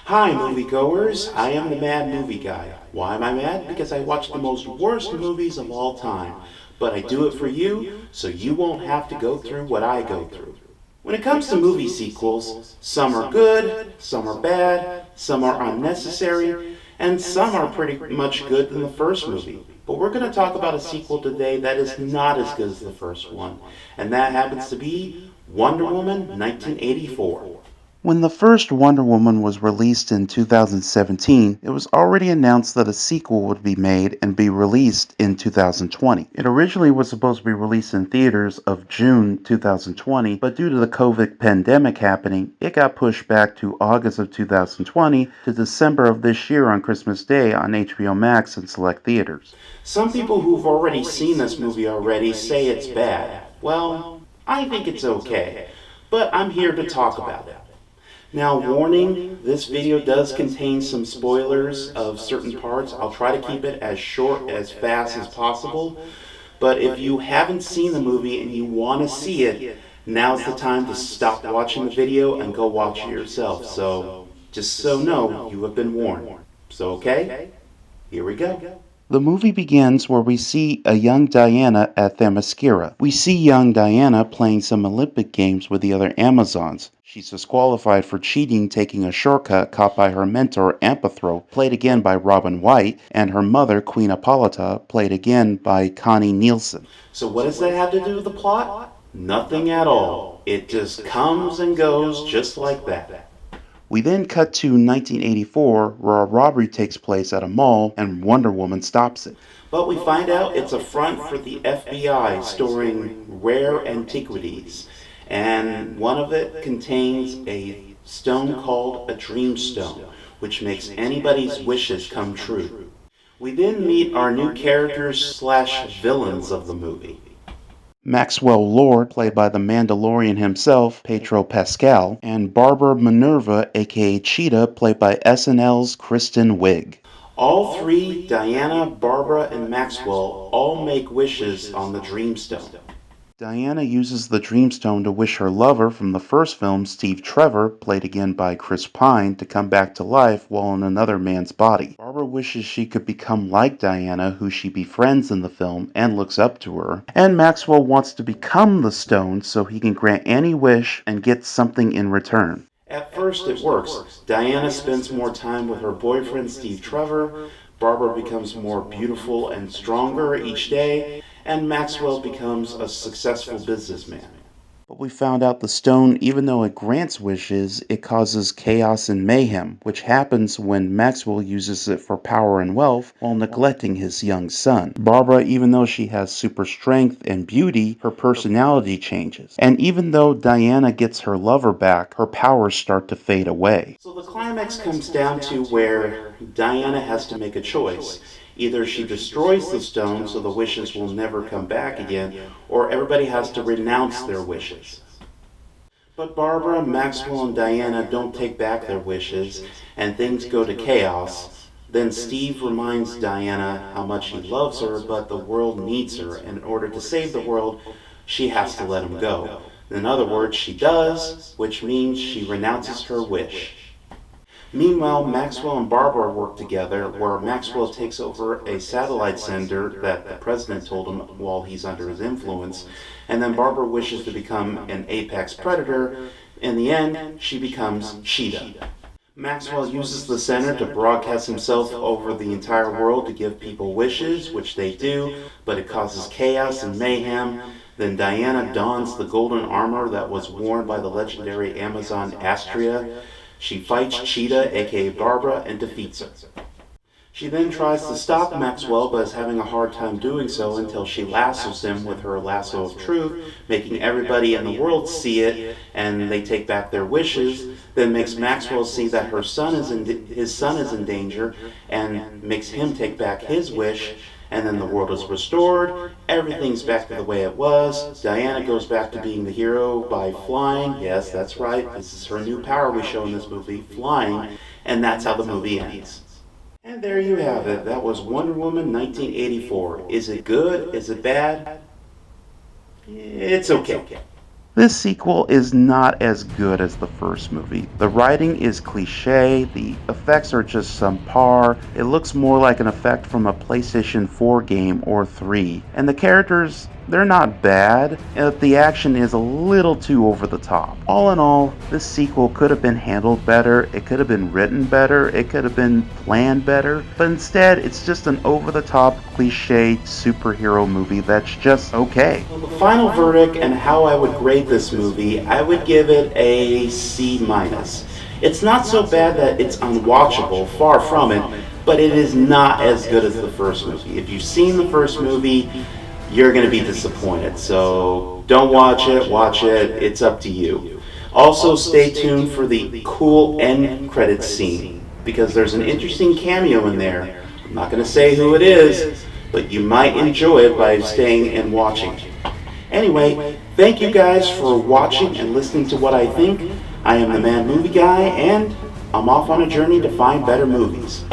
Hi, moviegoers. I am the Mad Movie Guy. Why am I mad? Because I watch the most worst movies of all time. But I do it for you, so you won't have to go through what I go through. When it comes to movie sequels, some are good, some are bad, some are unnecessary, and some are pretty much good than the first movie. But we're going to talk about a sequel today that is not as good as the first one, and that happens to be Wonder Woman 1984. When the first Wonder Woman was released in 2017, it was already announced that a sequel would be made and be released in 2020. It originally was supposed to be released in theaters of June 2020, but due to the COVID pandemic happening, it got pushed back to August of 2020 to December of this year on Christmas Day on HBO Max and select theaters. Some people who've already seen this movie already say it's bad. Well, I think it's okay, but I'm here to talk about it. Now, warning, this video does contain some spoilers of certain parts. I'll try to keep it as short, as fast as possible. But if you haven't seen the movie and you want to see it, now's the time to stop watching the video and go watch it yourself. So, just so know, you have been warned. So, okay? Here we go. The movie begins where we see a young Diana at Themyscira. We see young Diana playing some Olympic games with the other Amazons. She's disqualified for cheating, taking a shortcut caught by her mentor Amphitryo, played again by Robin White, and her mother Queen Hippolyta, played again by Connie Nielsen. So, what does that have to do with the plot? Nothing at all. It just comes and goes just like that. We then cut to 1984, where a robbery takes place at a mall and Wonder Woman stops it. But we find out it's a front for the FBI storing rare antiquities, and one of it contains a stone called a dream stone, which makes anybody's wishes come true. We then meet our new characters slash villains of the movie. Maxwell Lord, played by the Mandalorian himself, Pedro Pascal, and Barbara Minerva, aka Cheetah, played by SNL's Kristen Wiig. All three, Diana, Barbara, and Maxwell, all make wishes on the Dreamstone. Diana uses the Dreamstone to wish her lover from the first film, Steve Trevor, played again by Chris Pine, to come back to life while in another man's body. Barbara wishes she could become like Diana, who she befriends in the film and looks up to her. And Maxwell wants to become the stone so he can grant any wish and get something in return. At first, it works. Diana spends more time with her boyfriend, Steve Trevor. Barbara becomes more beautiful and stronger each day, and Maxwell becomes a successful businessman. But we found out the stone, even though it grants wishes, it causes chaos and mayhem, which happens when Maxwell uses it for power and wealth while neglecting his young son. Barbara, even though she has super strength and beauty, her personality changes. And even though Diana gets her lover back, her powers start to fade away. So the climax comes down to where Diana has to make a choice. Either she destroys the stone so the wishes will never come back again, or everybody has to renounce their wishes. But Barbara, Maxwell, and Diana don't take back their wishes, and things go to chaos. Then Steve reminds Diana how much he loves her, but the world needs her, and in order to save the world, she has to let him go. In other words, she does, which means she renounces her wish. Meanwhile, Maxwell and Barbara work together, where Maxwell takes over a satellite sender that the president told him while he's under his influence, and then Barbara wishes to become an apex predator. In the end, she becomes Cheetah. Maxwell uses the center to broadcast himself over the entire world to give people wishes, which they do, but it causes chaos and mayhem. Then Diana dons the golden armor that was worn by the legendary Amazon Astrea. She fights Cheetah, aka Barbara, and defeats her. She then tries to stop Maxwell, but is having a hard time doing so until she lassos him with her lasso of truth, making everybody in the world see it, and they take back their wishes. Then makes Maxwell see that his son is in danger, and makes him take back his wish. And then the world is restored, everything's back to the way it was. Diana goes back to being the hero by flying. Yes, that's right, this is her new power we show in this movie, flying. And that's how the movie ends. And there you have it. That was Wonder Woman 1984. Is it good? Is it bad? It's okay. This sequel is not as good as the first movie. The writing is cliche, the effects are just subpar, it looks more like an effect from a PlayStation 4 game or 3, and the characters, they're not bad, but the action is a little too over the top. All in all, this sequel could have been handled better, it could have been written better, it could have been planned better, but instead it's just an over the top, cliche superhero movie that's just okay. The final verdict and how I would grade this movie, I would give it a C minus. It's not so bad that it's unwatchable, far from it, but it is not as good as the first movie. If you've seen the first movie, you're going to be disappointed. So don't watch it, it's up to you. Also, stay tuned for the cool end credits scene, because there's an interesting cameo in there. I'm not going to say who it is, but you might enjoy it by staying and watching. Anyway, thank you guys for watching and listening to what I think. I am the Mad Movie Guy, and I'm off on a journey to find better movies.